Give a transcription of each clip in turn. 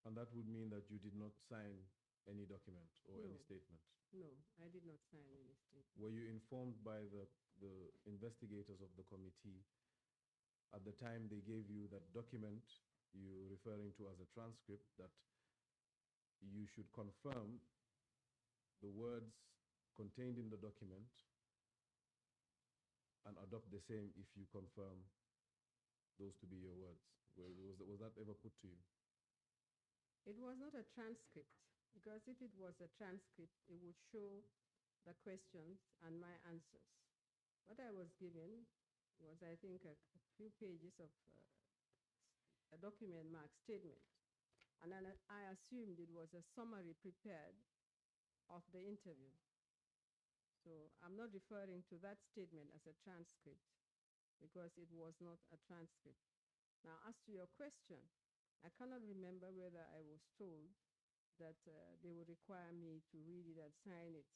And that would mean that you did not sign any document or any statement? No, I did not sign any statement. Were you informed by the investigators of the committee at the time they gave you that document you're referring to as a transcript that you should confirm the words contained in the document and adopt the same if you confirm those to be your words? Was that ever put to you? It was not a transcript, because if it was a transcript, it would show the questions and my answers. What I was given was, I think, a few pages of a document marked statement. And then I assumed it was a summary prepared of the interview. So I'm not referring to that statement as a transcript, because it was not a transcript. Now, as to your question, I cannot remember whether I was told that they would require me to read it and sign it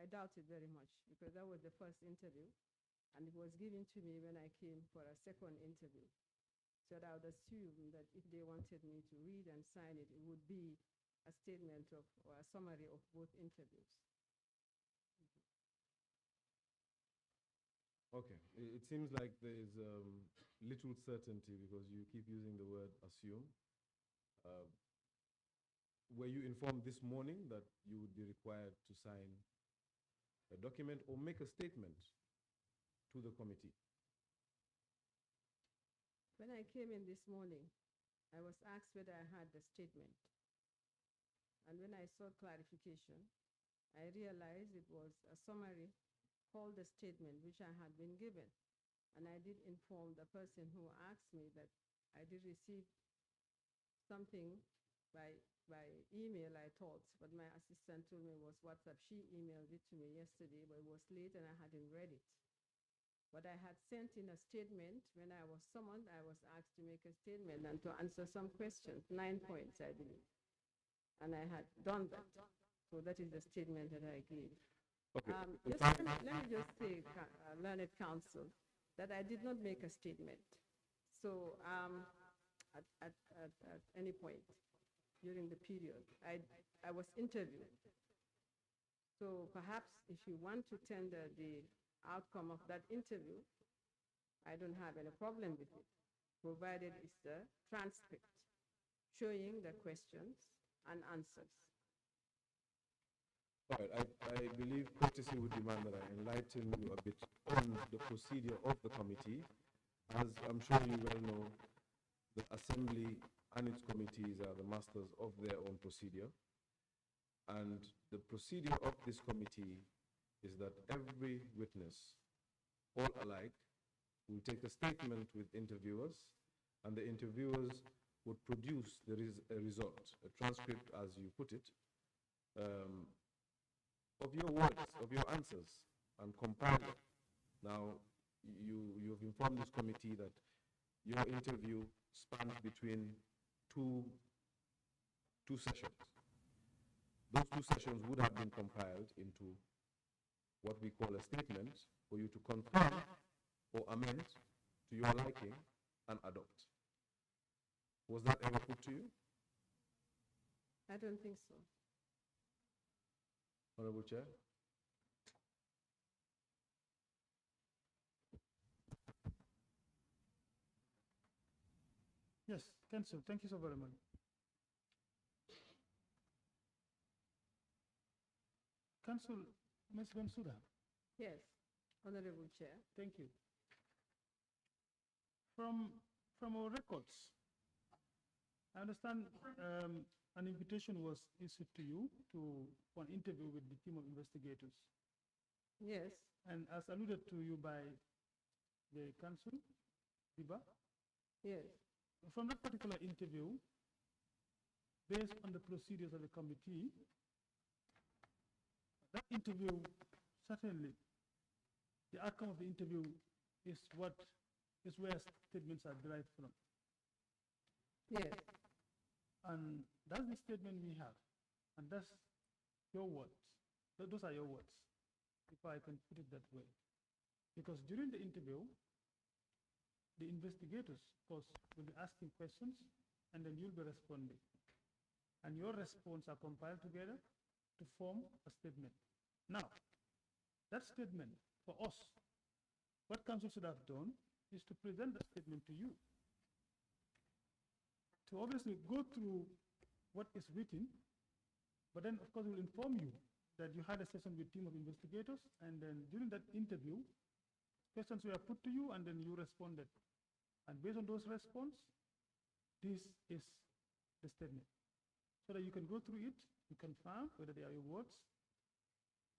I doubt it very much, because that was the first interview, and it was given to me when I came for a second interview. So I would assume that if they wanted me to read and sign it, it would be a statement of, or a summary of both interviews. Okay, it seems like there is little certainty because you keep using the word assume. Were you informed this morning that you would be required to sign a document or make a statement to the committee? When I came in this morning, I was asked whether I had the statement. And when I saw clarification, I realized it was a summary called the statement which I had been given. And I did inform the person who asked me that I did receive something by email, I thought, but my assistant told me it was WhatsApp. She emailed it to me yesterday, but it was late and I hadn't read it. But I had sent in a statement when I was summoned. I was asked to make a statement and to answer some questions, 9 points, I believe. And I had done that. So that is the statement that I gave. Okay. Let me just say, learned counsel, that I did not make a statement. So at any point during the period, I was interviewed. So perhaps if you want to tender the outcome of that interview, I don't have any problem with it, provided it's the transcript showing the questions and answers. All right, I believe courtesy would demand that I enlighten you a bit on the procedure of the committee. As I'm sure you well know, the Assembly and its committees are the masters of their own procedure. And the procedure of this committee is that every witness, all alike, will take a statement with interviewers, and the interviewers would produce a result, a transcript, as you put it, of your words, of your answers, and compile it. Now, you've informed this committee that your interview spanned between two sessions. Those 2 sessions would have been compiled into what we call a statement for you to confirm or amend to your liking and adopt. Was that ever put to you? I don't think so. Honorable Chair. Yes, Council, thank you so very much. Council, Ms. Bensouda. Yes, Honorable Chair. Thank you. From our records, I understand an invitation was issued to you for an interview with the team of investigators. Yes. And as alluded to you by the council, Biba. Yes. From that particular interview, based on the procedures of the committee, that interview, certainly, the outcome of the interview is where statements are derived from. Yes. And that's the statement we have. And that's your words. Those are your words, if I can put it that way. Because during the interview, the investigators, of course, will be asking questions, and then you'll be responding. And your response are compiled together to form a statement. Now, that statement, for us, what council should have done is to present the statement to you. To obviously go through what is written, but then, of course, we'll inform you that you had a session with team of investigators, and then during that interview, questions were put to you, and then you responded. And based on those responses, this is the statement. So that you can go through it, you confirm whether they are your words,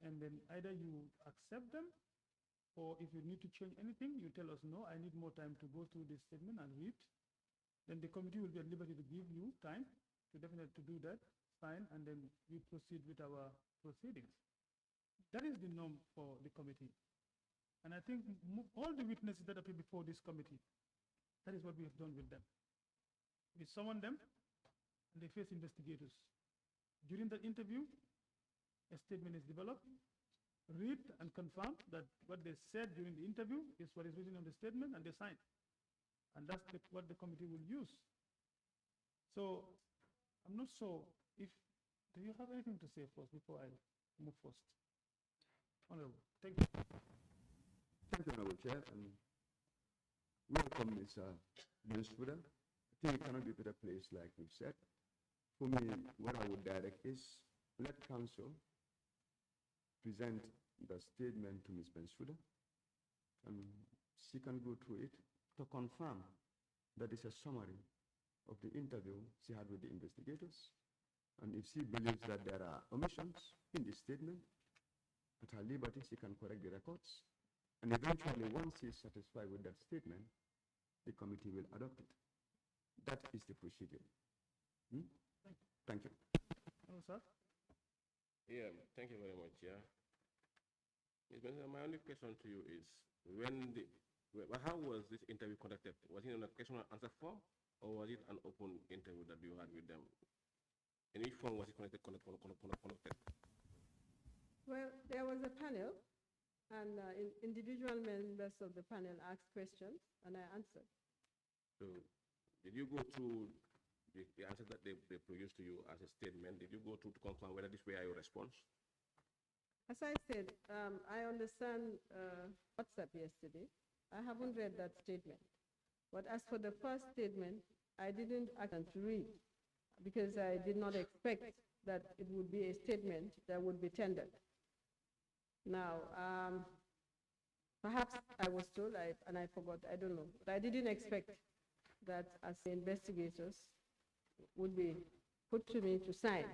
and then either you accept them, or if you need to change anything, you tell us, no, I need more time to go through this statement and read. Then the committee will be at liberty to give you time to definitely to do that, sign, and then we proceed with our proceedings. That is the norm for the committee. And I think all the witnesses that appear before this committee, that is what we have done with them. We summon them, and they face investigators. During that interview, a statement is developed, read and confirm that what they said during the interview is what is written on the statement, and they sign. And that's what the committee will use. So I'm not sure if, do you have anything to say first before I move first? Honorable, thank you. Thank you, Honorable Chair, and welcome, Mr. Minister. I think it cannot be a better place, like we've said. For me, what I would direct is let Council present the statement to Ms. Bensouda, and she can go through it to confirm that it's a summary of the interview she had with the investigators. And if she believes that there are omissions in the statement, at her liberty, she can correct the records. And eventually, once she is satisfied with that statement, the committee will adopt it. That is the procedure. Thank you. Hello, sir. Yeah, thank you very much. Yeah. My only question to you is, how was this interview conducted? Was it on a question and answer form, or was it an open interview that you had with them? In which form was it conducted? Well, there was a panel, and individual members of the panel asked questions, and I answered. So, did you go through the answer that they produced to you as a statement? Did you go through to confirm whether this were your response? As I said, I understand WhatsApp yesterday. I haven't read that statement. But as for the first statement, I didn't actually read because I did not expect that it would be a statement that would be tendered. Now, perhaps I was told, and I forgot, I don't know. But I didn't expect that as the investigators would be put to me to sign.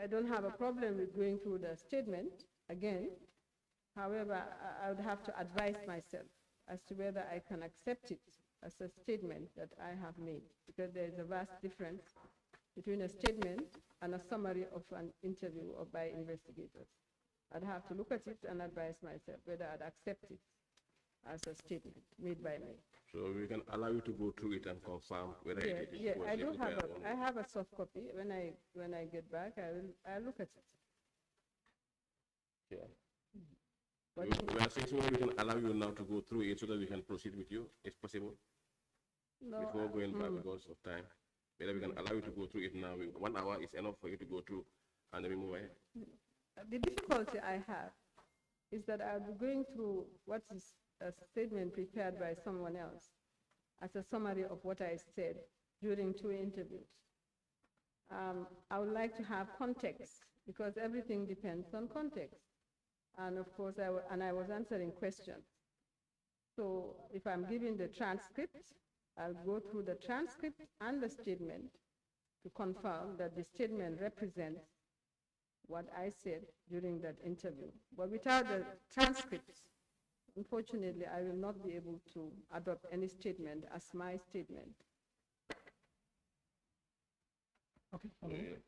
I don't have a problem with going through the statement again. However, I would have to advise myself as to whether I can accept it as a statement that I have made, because there is a vast difference between a statement and a summary of an interview or by investigators. I'd have to look at it and advise myself whether I'd accept it as a statement made by me. So we can allow you to go through it and confirm whether it is. Yeah, I have a soft copy. When I get back, I'll look at it. Yeah. We are saying we can allow you now to go through it so that we can proceed with you. It's possible. No, before going back because of time. Whether we can allow you to go through it now. 1 hour is enough for you to go through and then we move ahead. The difficulty I have is that I'll be going through what is a statement prepared by someone else as a summary of what I said during 2 interviews. I would like to have context, because everything depends on context. And of course, I was answering questions. So if I'm giving the transcript, I'll go through the transcript and the statement to confirm that the statement represents what I said during that interview. But without the transcripts, unfortunately, I will not be able to adopt any statement as my statement. Okay.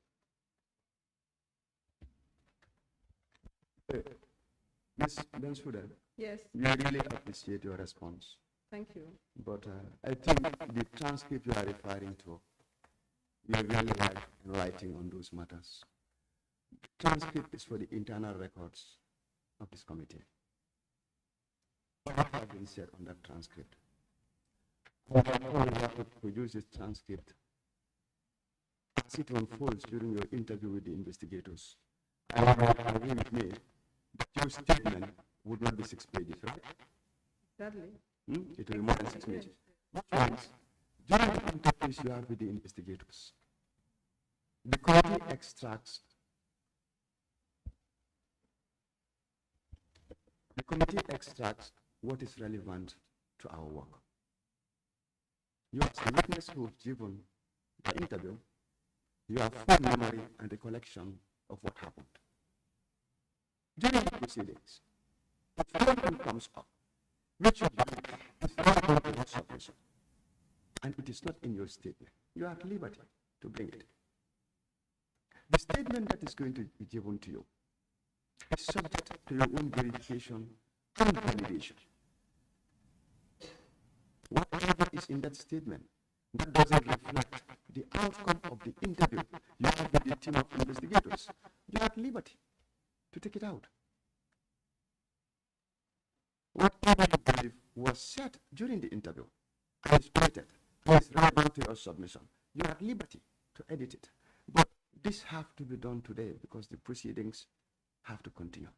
Ms. Bensouda, Yes, we really appreciate your response. thank you. But I think the transcript you are referring to, you are really right in writing on those matters. The transcript is for the internal records of this committee. what has been said on that transcript. We have to produce this transcript as it unfolds during your interview with the investigators. And you agree with me that your statement would not be 6 pages, right? Exactly. It will be more than 6 pages. Which means, during the interviews you have with the investigators, the committee extracts what is relevant to our work. You as a witness who have given the interview, you have full memory and recollection of what happened. During the proceedings, if anything comes up, which you believe is relevant to your submission, and it is not in your statement, you are at liberty to bring it. The statement that is going to be given to you is subject to your own verification and validation. Whatever is in that statement that doesn't reflect the outcome of the interview you have with the team of investigators, you are at liberty to take it out. Whatever you believe was said during the interview and is stated and is relevant to your submission, you are at liberty to edit it. But this has to be done today because the proceedings have to continue.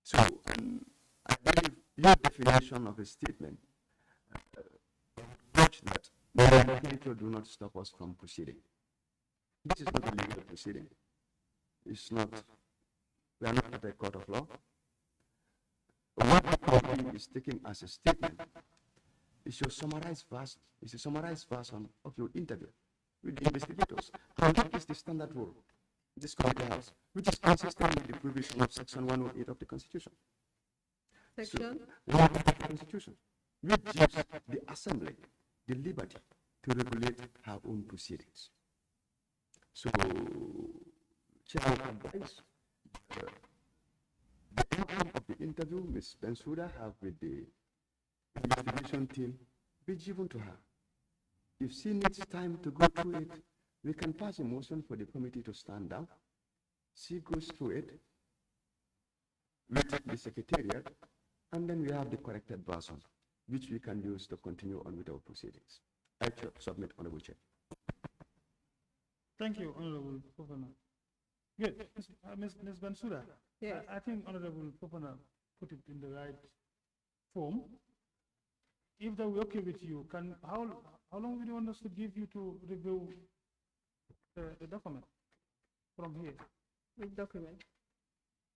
So I believe your definition of a statement that the do not stop us from proceeding. This is not a legal proceeding. It's not, we are not at a court of law. What the committee is taking as a statement is a summarized version of your interview with the investigators. And that is the standard rule this committee has, which is consistent with the provision of Section 108 of the Constitution. Section? So, 108 of the Constitution, which gives the Assembly the liberty to regulate her own proceedings. So, Chair would advise the outcome of the interview Ms. Bensouda have with the investigation team be given to her. If she needs time to go through it, we can pass a motion for the committee to stand down. She goes through it with the secretariat, and then we have the corrected version, which we can use to continue on with our proceedings. I submit, Honorable Chair. Thank you, Honorable Fofana. Good. Ms. Bensouda, Yes. I think Honorable Fofana put it in the right form. If that will be okay with you, how long would you want us to give you to review the document from here? Which document?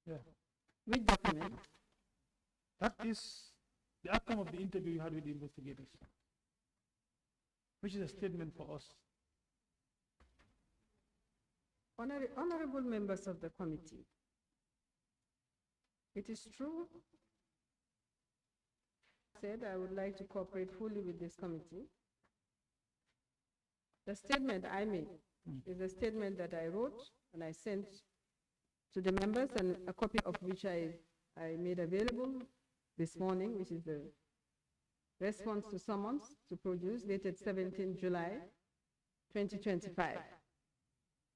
Yeah. Which document? That is the outcome of the interview you had with the investigators, which is a statement for us. Honorable members of the committee, it is true, I said I would like to cooperate fully with this committee. The statement I made is a statement that I wrote and I sent to the members, and a copy of which I made available this morning, which is the response to summons to produce dated 17 July 2025.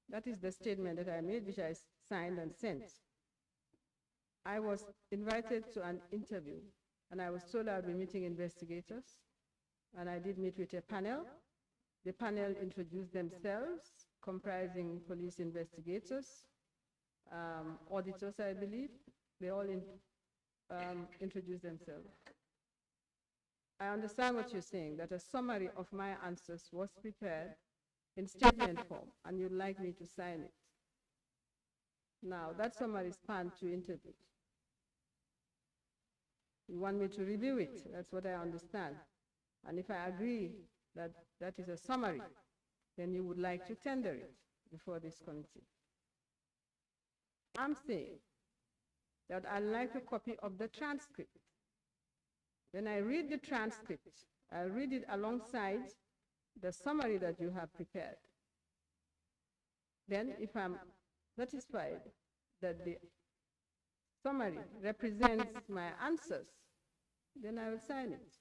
That is the statement that I made, which I signed and sent. I was invited to an interview, and I was told I would be meeting investigators, and I did meet with a panel. The panel introduced themselves, comprising police investigators, auditors, I believe. They all introduced themselves. I understand what you're saying, that a summary of my answers was prepared in statement form, and you'd like me to sign it. Now, that summary spanned 2 interviews. You want me to review it? That's what I understand. And if I agree that that is a summary, then you would like to tender it before this committee. I'm saying that I'd like a copy of the transcript. When I read the transcript, I'll read it alongside the summary that you have prepared. Then, if I'm satisfied that the summary represents my answers, then I will sign it.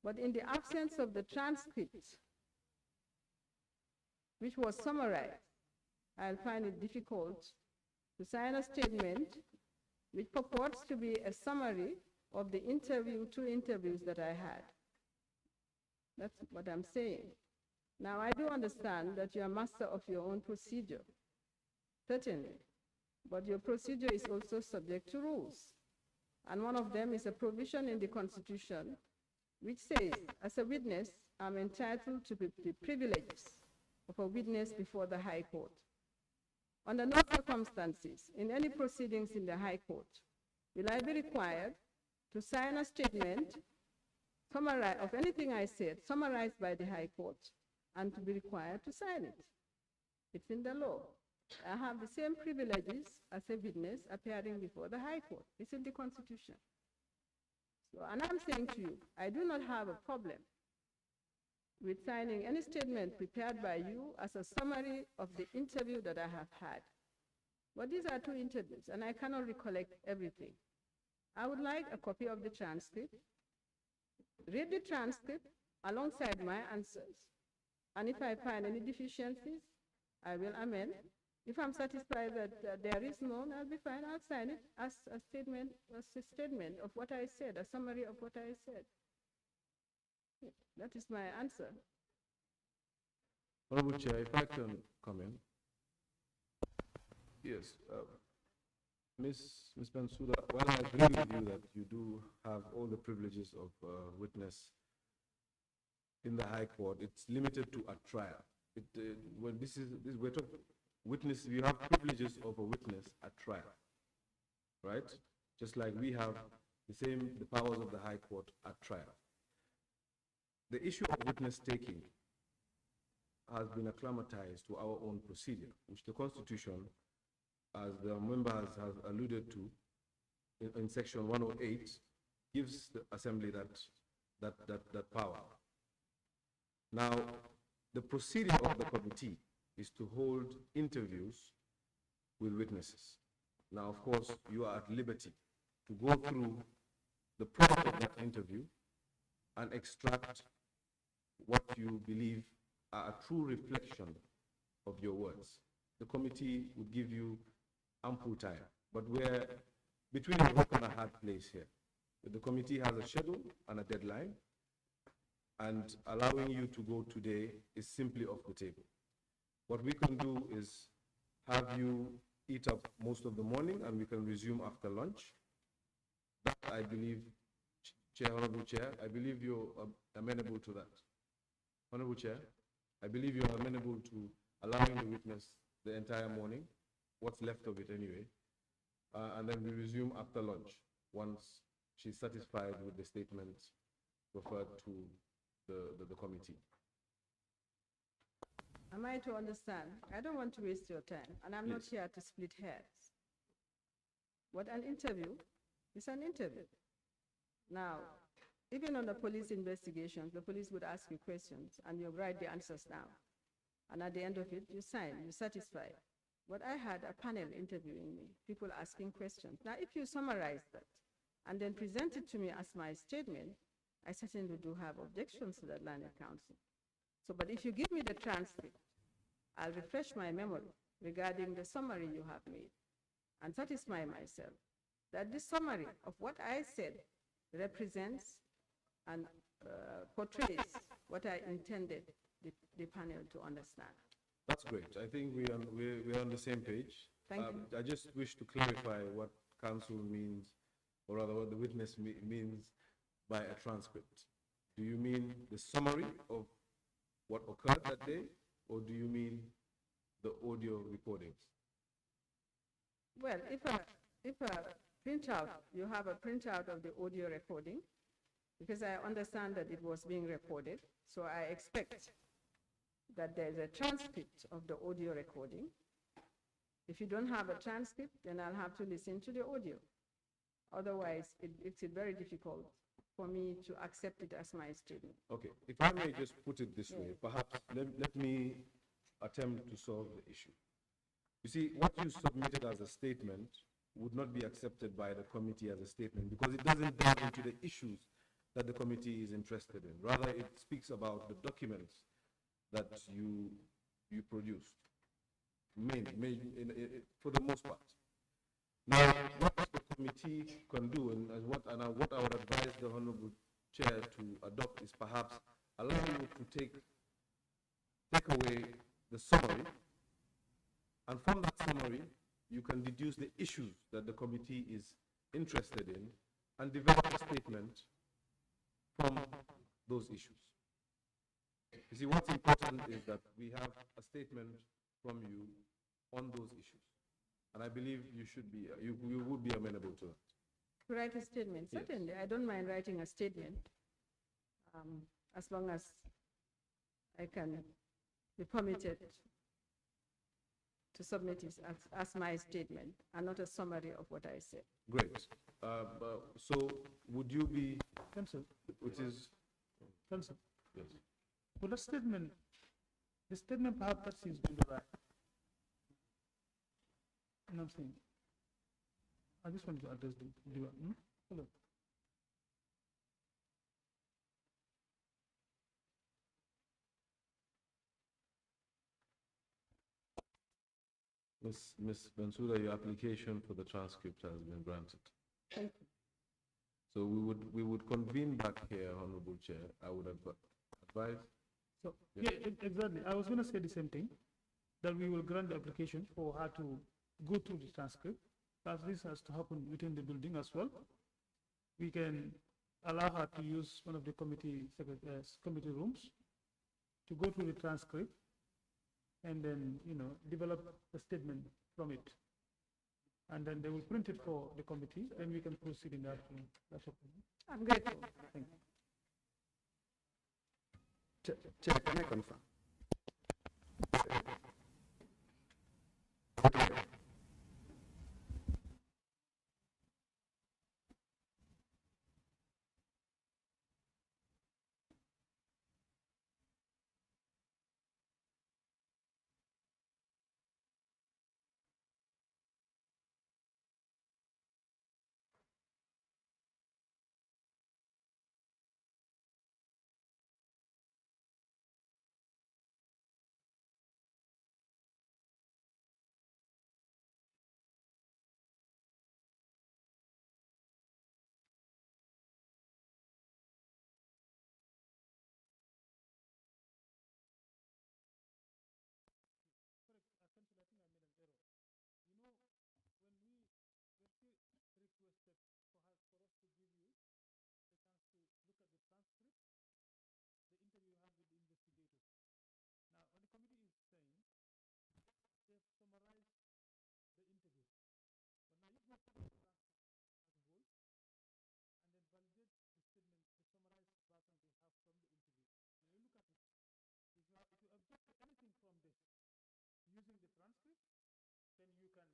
But in the absence of the transcript, which was summarized, I'll find it difficult to sign a statement which purports to be a summary of the two interviews that I had. That's what I'm saying. Now, I do understand that you are master of your own procedure, certainly, but your procedure is also subject to rules. And one of them is a provision in the Constitution which says, as a witness, I'm entitled to the privileges of a witness before the High Court. Under no circumstances, in any proceedings in the High Court, will I be required to sign a statement of anything I said, summarized by the High Court, and to be required to sign it. It's in the law. I have the same privileges as a witness appearing before the High Court. It's in the Constitution. So, and I'm saying to you, I do not have a problem with signing any statement prepared by you as a summary of the interview that I have had. But these are 2 interviews, and I cannot recollect everything. I would like a copy of the transcript. Read the transcript alongside my answers. And if I find any deficiencies, I will amend. If I'm satisfied that there is none, I'll be fine. I'll sign it as a statement of what I said, a summary of what I said. That is my answer. Honorable Chair, if I can come in. Yes, Ms. Bensouda, while I agree with you that you do have all the privileges of witness in the High Court, it's limited to a trial. When we're talking witness, you have privileges of a witness at trial, right? Just like we have the powers of the High Court at trial. The issue of witness taking has been acclimatized to our own procedure, which the Constitution, as the member has alluded to, in section 108, gives the Assembly that power. Now, the procedure of the committee is to hold interviews with witnesses. Now, of course, you are at liberty to go through the product of that interview and extract what you believe are a true reflection of your words. The committee would give you ample time, but we're between a rock and a hard place here. The committee has a schedule and a deadline, and allowing you to go today is simply off the table. What we can do is have you eat up most of the morning, and we can resume after lunch. That, I believe, Honorable Chair, I believe you're amenable to that. Honorable Chair, I believe you're amenable to allowing the witness the entire morning, what's left of it anyway, and then we resume after lunch once she's satisfied with the statements referred to the committee. Am I to understand? I don't want to waste your time, and I'm not here to split hairs. But an interview is an interview. Now, even on the police investigations, the police would ask you questions, and you write the answers down. And at the end of it, you sign, you're satisfied. But I had a panel interviewing me, people asking questions. Now, if you summarize that and then present it to me as my statement, I certainly do have objections to that line of counsel. So, but if you give me the transcript, I'll refresh my memory regarding the summary you have made and satisfy myself that this summary of what I said represents and portrays what I intended the panel to understand. That's great. I think we're on the same page. Thank you. I just wish to clarify what counsel means, or rather what the witness means by a transcript. Do you mean the summary of what occurred that day, or do you mean the audio recordings? Well, if a printout, you have a printout of the audio recording, because I understand that it was being recorded, so I expect that there's a transcript of the audio recording. If you don't have a transcript, then I'll have to listen to the audio. Otherwise, it's very difficult for me to accept it as my statement. Okay, if I may just put it this way, perhaps let me attempt to solve the issue. You see, what you submitted as a statement would not be accepted by the committee as a statement because it doesn't delve into the issues that the committee is interested in. Rather, it speaks about the documents that you produced, mainly, for the most part. Now, what the committee can do, and what I would advise the Honorable Chair to adopt is perhaps allow you to take away the summary, and from that summary, you can deduce the issues that the committee is interested in and develop a statement from those issues. You see, what's important is that we have a statement from you on those issues. And I believe you should be, you would be amenable to that. To write a statement, Yes. certainly. I don't mind writing a statement, as long as I can be permitted to submit it as my statement and not a summary of what I said. Great. So would you be, Council, which is, Council, yes. well, the statement perhaps that seems to be right. You know what I'm saying? I just want to address the hello. Ms. Bensouda, your application for the transcript has been granted. Thank you. So we would convene back here, Honorable Chair. I would advise. So, Yes. yeah, exactly. I was going to say the same thing, that we will grant the application for her to go through the transcript, as this has to happen within the building as well. We can allow her to use one of the committee rooms to go through the transcript and then, develop a statement from it. And then they will print it for the committee, then we can proceed in that. That's okay. I'm grateful. Thank you. Chair, can I confirm? Using the transcript, then you can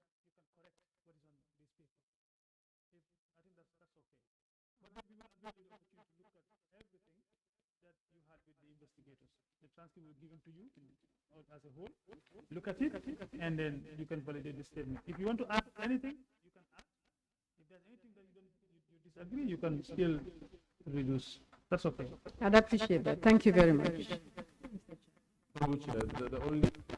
correct what is on this paper. I think that's okay. But then we will give you the opportunity to look at everything that you had with the investigators. The transcript will be given to you as a whole. Look at it, and then you can validate the statement. If you want to add anything, you can add. If there's anything that you disagree, you can still reduce. That's okay. I'd appreciate that. Thank you very much.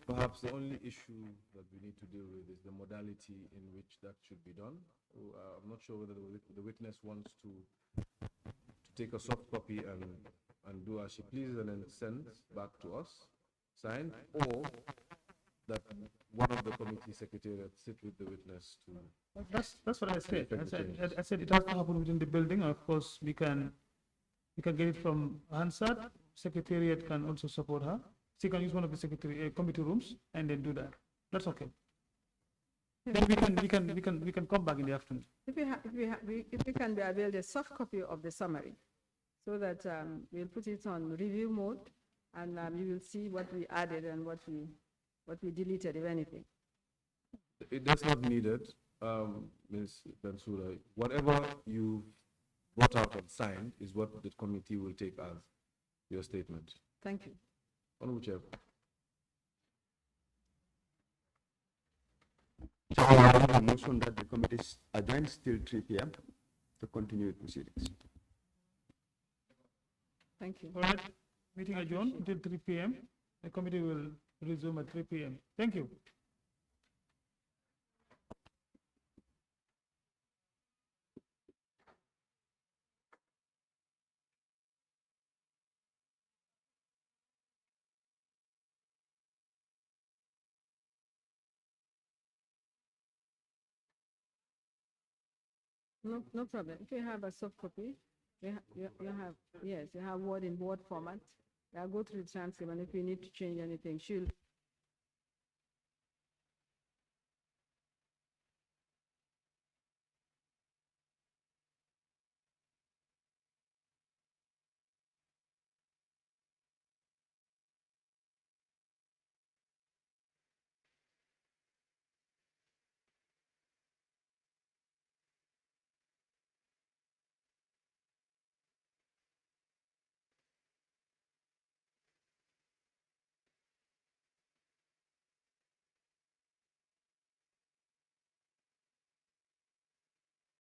Perhaps the only issue that we need to deal with is the modality in which that should be done. I'm not sure whether the witness wants to take a soft copy and do as she pleases and then send back to us, signed, or that one of the committee secretariats sit with the witness to. That's what I said. I said it has to happen within the building. Of course, we can get it from Hansard. Secretariat can also support her. She can use one of the committee rooms and then do that. That's okay. Then we can come back in the afternoon. If we can be availed a soft copy of the summary, so that we'll put it on review mode, and you will see what we added and what we deleted, if anything. That's not needed, Ms. Bensouda. Whatever you brought out and signed is what the committee will take as your statement. Thank you. Honorable Chair. I have a motion that the committee adjourns till 3 p.m. to continue with proceedings. Thank you. All right. Meeting adjourned until 3 p.m. The committee will resume at 3 p.m. Thank you. No problem. If you have a soft copy, you have, yes, you have word in word format. I'll go through the transcript, and if you need to change anything, she'll